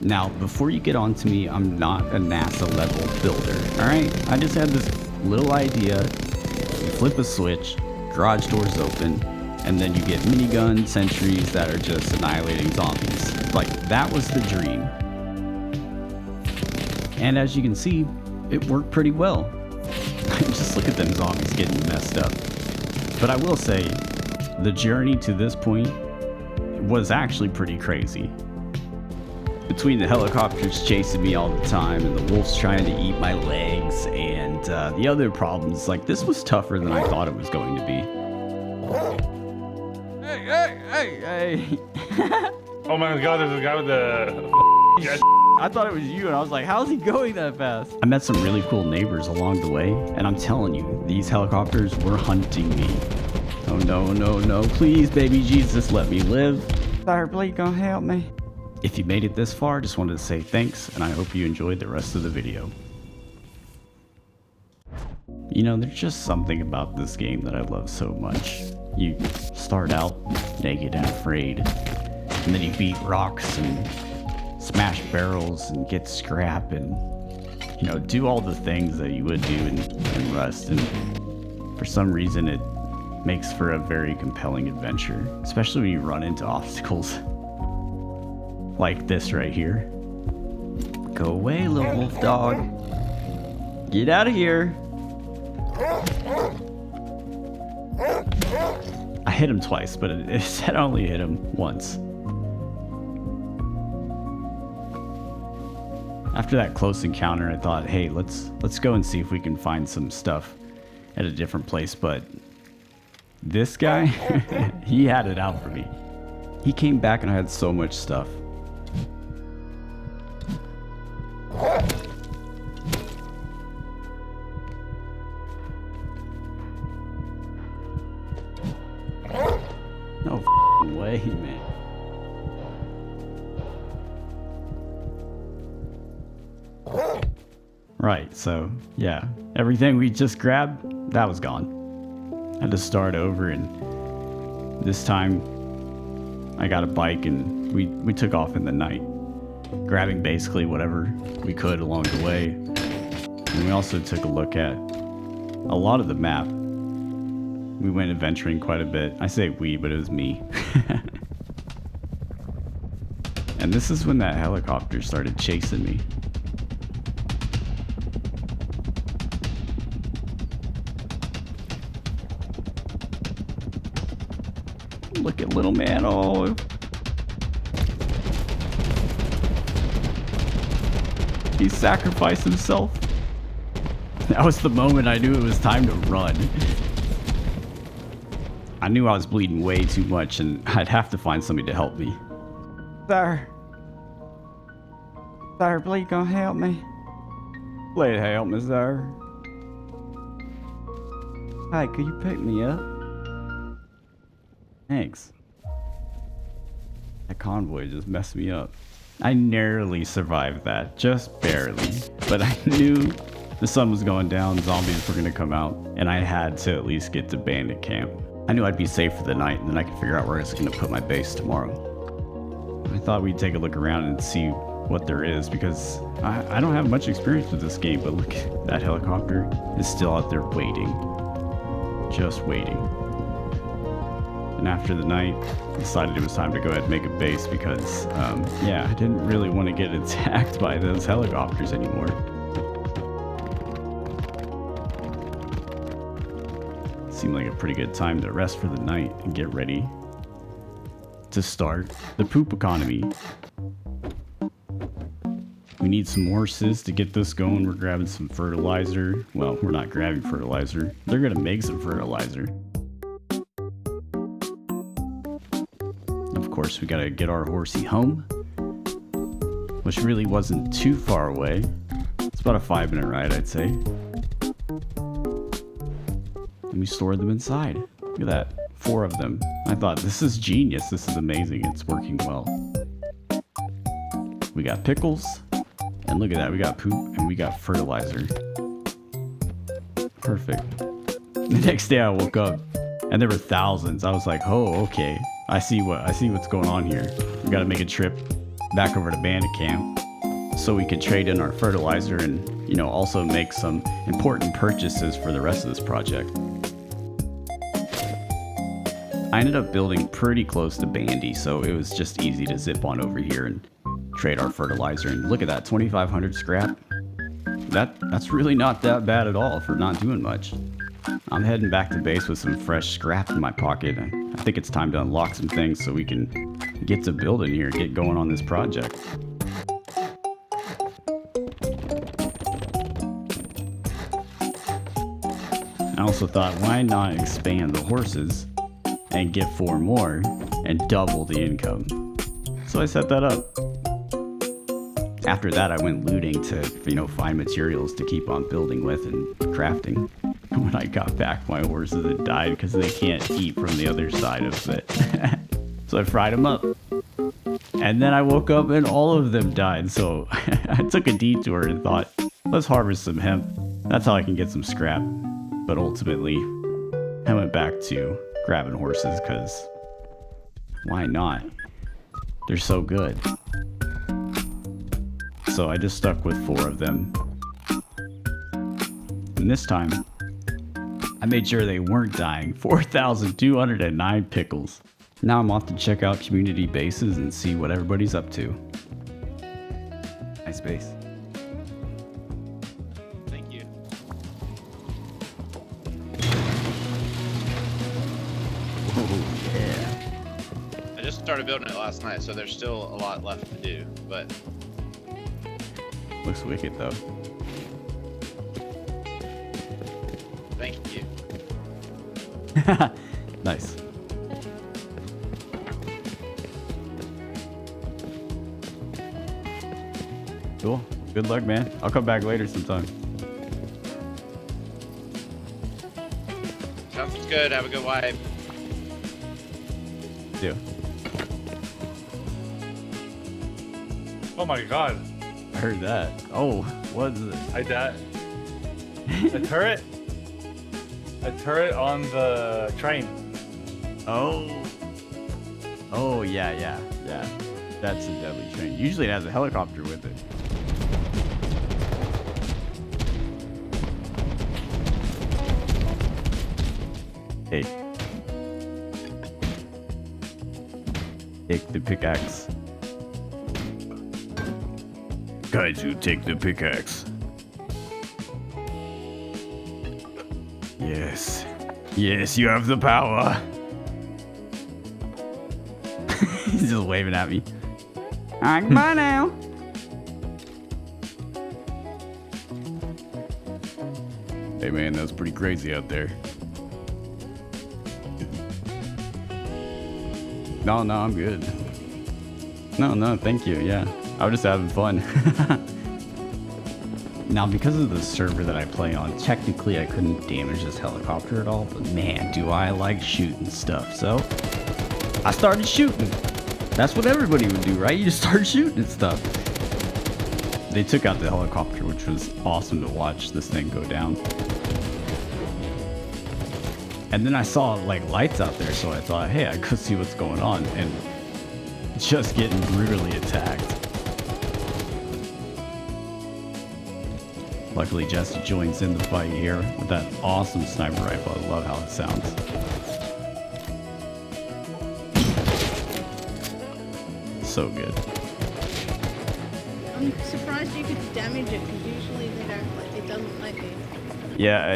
Now, before you get on to me, I'm not a NASA level builder, alright? I just had this little idea. You flip a switch, garage doors open, and then you get minigun sentries that are just annihilating zombies. Like, that was the dream. And as you can see, it worked pretty well. Just look at them zombies getting messed up. But I will say, the journey to this point was actually pretty crazy. Between the helicopters chasing me all the time and the wolves trying to eat my legs and the other problems, like, this was tougher than I thought it was going to be. Hey. Oh my god, there's a guy with the I thought it was you, and I was like, how's he going that fast? I met some really cool neighbors along the way, and I'm telling you, these helicopters were hunting me. Oh no, please, baby Jesus, let me live. Sir, please gonna help me. If you made it this far, just wanted to say thanks, and I hope you enjoyed the rest of the video. You know, there's just something about this game that I love so much. You start out naked and afraid, and then you beat rocks and smash barrels and get scrap and, you know, do all the things that you would do in Rust. And for some reason, it makes for a very compelling adventure, especially when you run into obstacles like this right here. Go away, little wolf dog. Get out of here. I hit him twice, but it said I only hit him once. After that close encounter, I thought, hey, let's go and see if we can find some stuff at a different place. But this guy, he had it out for me. He came back and I had so much stuff. No way, man. Right, so yeah, everything we just grabbed, that was gone. I had to start over, and this time I got a bike and we took off in the night, grabbing basically whatever we could along the way. And we also took a look at a lot of the map. We went adventuring quite a bit. I say we, but it was me. And this is when that helicopter started chasing me. Look at little man, oh. He sacrificed himself. That was the moment I knew it was time to run. I knew I was bleeding way too much and I'd have to find somebody to help me. Sir, please gonna help me. Please help me, sir. Hi, could you pick me up? Thanks. That convoy just messed me up. I narrowly survived that, just barely. But I knew the sun was going down, zombies were gonna come out, and I had to at least get to bandit camp. I knew I'd be safe for the night, and then I could figure out where I was gonna put my base tomorrow. I thought we'd take a look around and see what there is, because I don't have much experience with this game, but look, that helicopter is still out there waiting. Just waiting. And after the night, I decided it was time to go ahead and make a base because, yeah, I didn't really want to get attacked by those helicopters anymore. Seemed like a pretty good time to rest for the night and get ready to start the poop economy. We need some horses to get this going. We're grabbing some fertilizer. Well, we're not grabbing fertilizer. They're gonna make some fertilizer. Of course, we gotta get our horsey home, which really wasn't too far away. It's about a 5-minute ride, I'd say. And we stored them inside. Look at that, 4 of them. I thought, this is genius, this is amazing, it's working well. We got pickles, and look at that, we got poop, and we got fertilizer. Perfect. The next day I woke up, and there were thousands. I was like, oh, okay. I see what's going on here. We gotta make a trip back over to Bandit Camp so we could trade in our fertilizer and, you know, also make some important purchases for the rest of this project. I ended up building pretty close to Bandy, so it was just easy to zip on over here and trade our fertilizer. And look at that, 2,500 scrap. That's really not that bad at all for not doing much. I'm heading back to base with some fresh scrap in my pocket. And I think it's time to unlock some things so we can get to building here, get going on this project. I also thought, why not expand the horses and get 4 more and double the income? So I set that up. After that, I went looting to, you know, find materials to keep on building with and crafting. When I got back, my horses had died because they can't eat from the other side of it. So I fried them up. And then I woke up and all of them died. So I took a detour and thought, let's harvest some hemp. That's how I can get some scrap. But ultimately, I went back to grabbing horses because why not? They're so good. So I just stuck with 4 of them. And this time, I made sure they weren't dying. 4,209 pickles. Now I'm off to check out community bases and see what everybody's up to. Nice base. Thank you. Oh, yeah. I just started building it last night, so there's still a lot left to do, but Looks wicked though. thank you. Nice. Cool. Good luck, man. I'll come back later sometime. Sounds good. Have a good wife. Yeah. Oh my god. I heard that. Oh, what's it? I died. A turret? A turret on the train. Oh. Oh, yeah. That's a deadly train. Usually it has a helicopter with it. Hey. Take the pickaxe. Guys who take the pickaxe. Yes. Yes, you have the power. He's just waving at me. Alright, bye now. Hey man, that's pretty crazy out there. No, I'm good. No, thank you. Yeah, I was just having fun. Now, because of the server that I play on, technically I couldn't damage this helicopter at all, but man, do I like shooting stuff. So I started shooting. That's what everybody would do, right? You just start shooting stuff. They took out the helicopter, which was awesome to watch this thing go down. And then I saw like lights out there, so I thought, hey, I could see what's going on, and just getting brutally attacked. Luckily, Jesse joins in the fight here with that awesome sniper rifle. I love how it sounds. So good. I'm surprised you could damage it because usually they don't. Like, it doesn't let you. Yeah,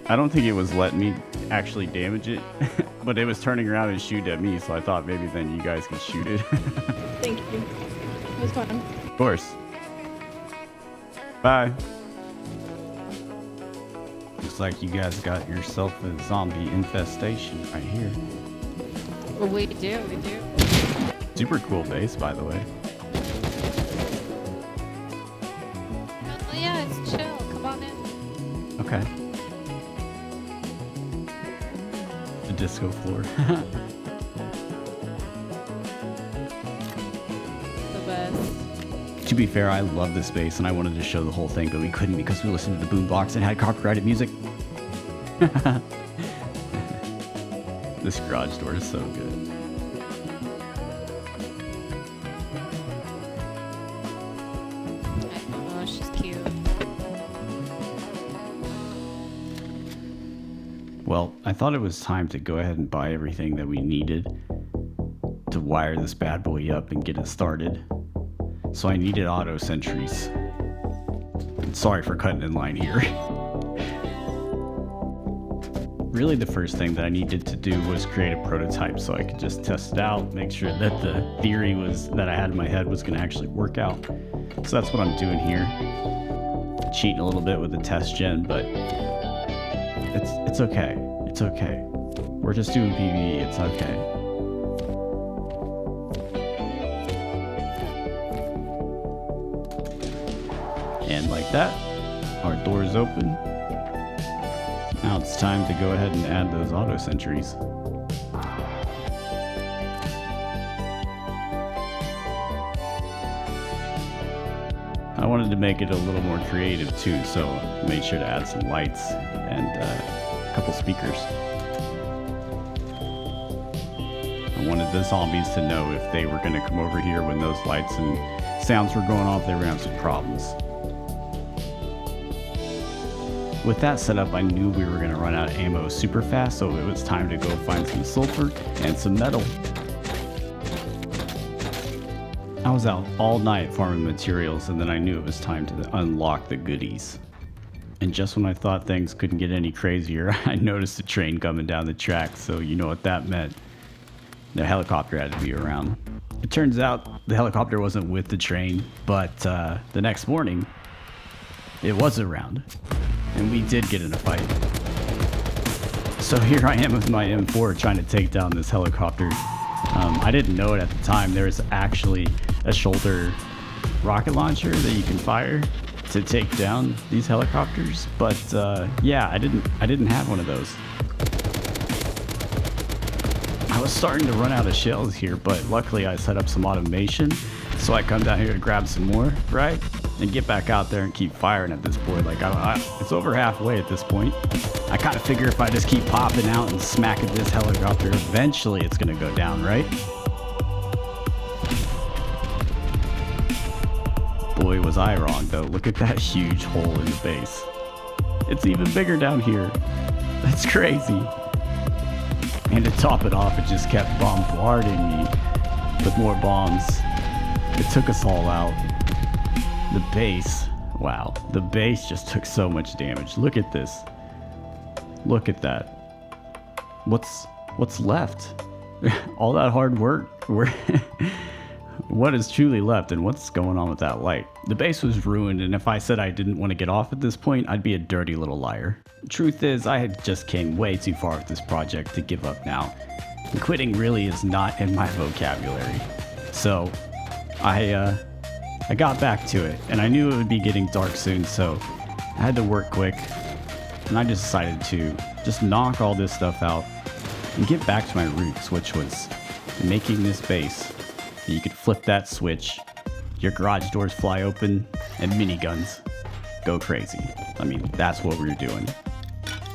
I don't think it was letting me actually damage it, but it was turning around and shoot at me, so I thought maybe then you guys could shoot it. Thank you. It was fun. Of course. Bye. Looks like you guys got yourself a zombie infestation right here. Well, we do. Super cool base, by the way. Oh, yeah, it's chill. Come on in. Okay. The disco floor. The best. To be fair, I love this base and I wanted to show the whole thing, but we couldn't because we listened to the boombox and had copyrighted music. This garage door is so good. Well, I thought it was time to go ahead and buy everything that we needed to wire this bad boy up and get it started. So I needed auto sentries. And sorry for cutting in line here. Really the first thing that I needed to do was create a prototype so I could just test it out, make sure that the theory that I had in my head was going to actually work out. So that's what I'm doing here. Cheating a little bit with the test gen, but it's okay. It's okay. We're just doing PVE. It's okay. And like that, our door is open. Now it's time to go ahead and add those auto sentries. I wanted to make it a little more creative too, so I made sure to add some lights and a couple speakers. I wanted the zombies to know if they were going to come over here when those lights and sounds were going off, they were going to have some problems. With that setup, I knew we were going to run out of ammo super fast, so it was time to go find some sulfur and some metal. I was out all night farming materials, and then I knew it was time to unlock the goodies. And just when I thought things couldn't get any crazier, I noticed a train coming down the track, so you know what that meant. The helicopter had to be around. It turns out the helicopter wasn't with the train, but the next morning, it was around. And we did get in a fight. So here I am with my M4 trying to take down this helicopter. I didn't know it at the time. There was actually a shoulder rocket launcher that you can fire to take down these helicopters. But yeah, I didn't have one of those. I was starting to run out of shells here, but luckily I set up some automation. So I come down here to grab some more, right? And get back out there and keep firing at this point. Like, it's over halfway at this point. I kind of figure if I just keep popping out and smacking this helicopter, eventually it's going to go down, right? Boy, was I wrong, though. Look at that huge hole in the base. It's even bigger down here. That's crazy. And to top it off, it just kept bombarding me with more bombs. It took us all out. The base, wow, the base just took so much damage. Look at this. Look at that. What's left? All that hard work. What is truly left, and what's going on with that light? The base was ruined, and if I said I didn't want to get off at this point, I'd be a dirty little liar. Truth is, I had just came way too far with this project to give up now. And quitting really is not in my vocabulary. So, I got back to it, and I knew it would be getting dark soon, so I had to work quick, and I just decided to just knock all this stuff out and get back to my roots, which was making this base. You could flip that switch, your garage doors fly open, and miniguns go crazy. I mean, that's what we were doing.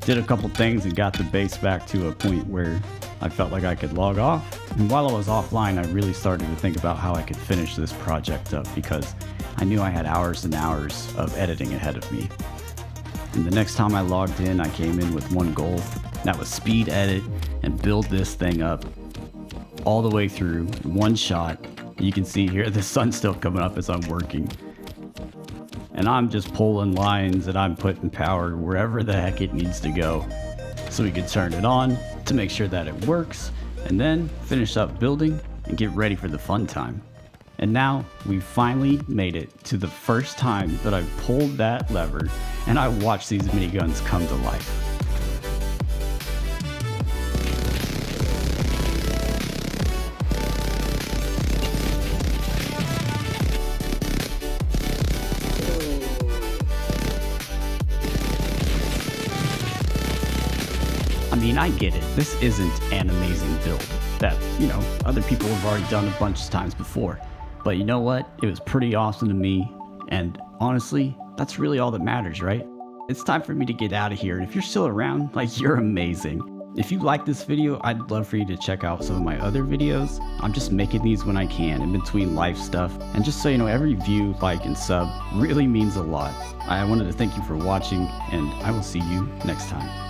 Did a couple things and got the base back to a point where I felt like I could log off. And while I was offline, I really started to think about how I could finish this project up because I knew I had hours and hours of editing ahead of me. And the next time I logged in, I came in with one goal. That was speed edit and build this thing up all the way through one shot. You can see here the sun's still coming up as I'm working. And I'm just pulling lines and I'm putting power wherever the heck it needs to go so we can turn it on to make sure that it works, and then finish up building and get ready for the fun time. And now we finally made it to the first time that I've pulled that lever and I watched these miniguns come to life. I mean, I get it. This isn't an amazing build that, you know, other people have already done a bunch of times before. But you know what? It was pretty awesome to me. And honestly, that's really all that matters, right? It's time for me to get out of here. And if you're still around, like, you're amazing. If you like this video, I'd love for you to check out some of my other videos. I'm just making these when I can, in between life stuff. And just so you know, every view, like, and sub really means a lot. I wanted to thank you for watching, and I will see you next time.